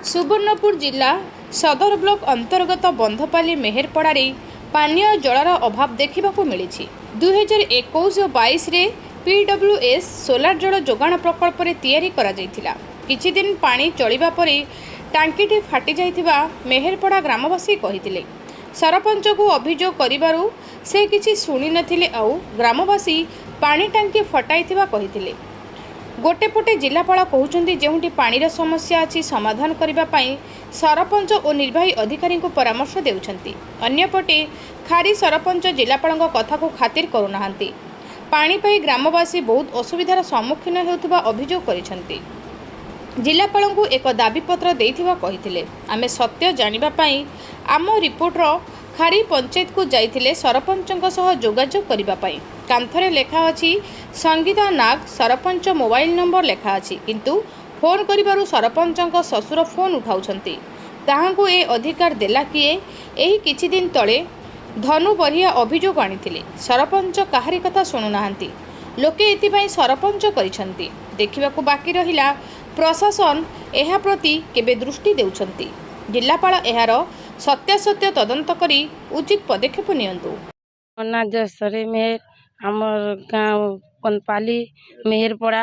सुवर्णपुर जिला सदर ब्लॉक अंतर्गत बंधपाली मेहरपड़ारे पानीय जलर अभाव देखा मिली। 2021-22 रे PWS सोलार जल जोगाण प्रकल्प तैयारी करा जायथिला। किछि दिन पानी चलिबा परे टांकीटी फाटी जाइथिबा मेहरपड़ा ग्रामवासी कहिथिले। सरपंच को अभियोग करिबारु से किछि सुनि नथिले आउ ग्रामवासी पानी टांकी फटाइथिबा कहिथिले। गोटेपटे जिलापाल कहउछन्ती जेउंटी पानीर समस्या अछि समाधान करिबा पई सरपंच और निर्वाही अधिकारी को परामर्श देउछन्ती। अन्यपटे खारी सरपंच जिलापालଙ୍କ कथा को खातिर करूनाहांती। पानी पई ग्रामवासी बहुत असुविधार सम्मुखीन हेउथिबा अभियोग करिसन्ती। जिलापालଙ୍କୁ एक दाबीपत्र देइथिबा कहिथिले। आमे सत्य जानिबा पई आम रिपोर्टर खारी पंचायत को जाइथिले सरपंचଙ୍କ सह जोगाजोग करिबा पई। कांथरे लेखा अछि संगीता नाग सरपंच मोबाइल नंबर लेखा अछि, किंतु फोन करिबारु सरपंचଙ୍କ ससुर फोन उठाउछन्ती। ताहांको ए अधिकार देला किए? एही किछि दिन तळे धनु बरिया अभियोग आनिथिले। सरपंच काहारी कथा सुनुनाहांती। लोके एथिपाई सरपंच करिसन्ती। देखिबाकू बाकी रहिला प्रशासन एहा प्रति केबे दृष्टि देउछन्ती। जिलापाल एहार सत्यासत्य तदंत करी उचित पदक्षेप नियंतु। जसरे मेहर आमर गाँव बनपाली मेहरपड़ा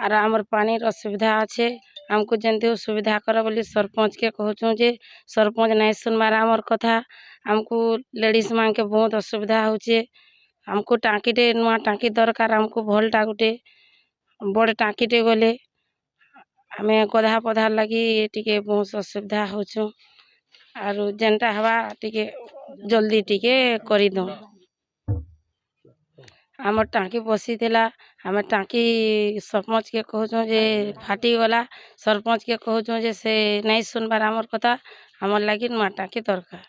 आर आमर पानी असुविधा अच्छे। हमको जंती सुविधा कर बोली सरपंच के कहूँ जे सरपंच नहीं सुनबार आमर कथा। हमको लेडीज मान के बहुत असुविधा होचे। हमको टाँकीटे नुआ टाँकी दरकार। हमको भलटा गुटे बड़ टाँकीटे गले आमे गधा पधा लगी टिके बहुत असुविधा होचु। आरु जेनटा हवा टिके जल्दी टिके करी दो। आमर टाँकी बसी थिला। हमें टाँकी सरपंच के कहूँ जे फाटी गला। सरपंच के कहूँ जे से नहीं सुनबार आमर कथा। हमर लगी नुआ टाँकी दरकार।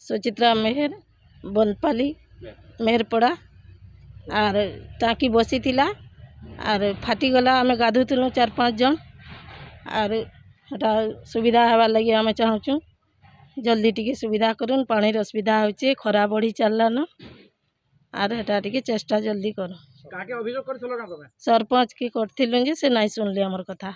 सुचित्रा मेहर बनपाली मेहरपड़ा आर टाँकी बसी थिला आर फाटी गला। आमे गाधुथिलु 4-5 जन आर हटा सुविधा हवा लगी आमे चाहूँ जल्दी टिके सुविधा करूँ। पानी असुविधा होचे, खरा बढ़ी चलला न आर हटा टिके चेष्टा जल्दी करो। काके अभियोग करथलो ना तमे? सरपंच की करथिलु जे से नहीं सुनले हमर कथा।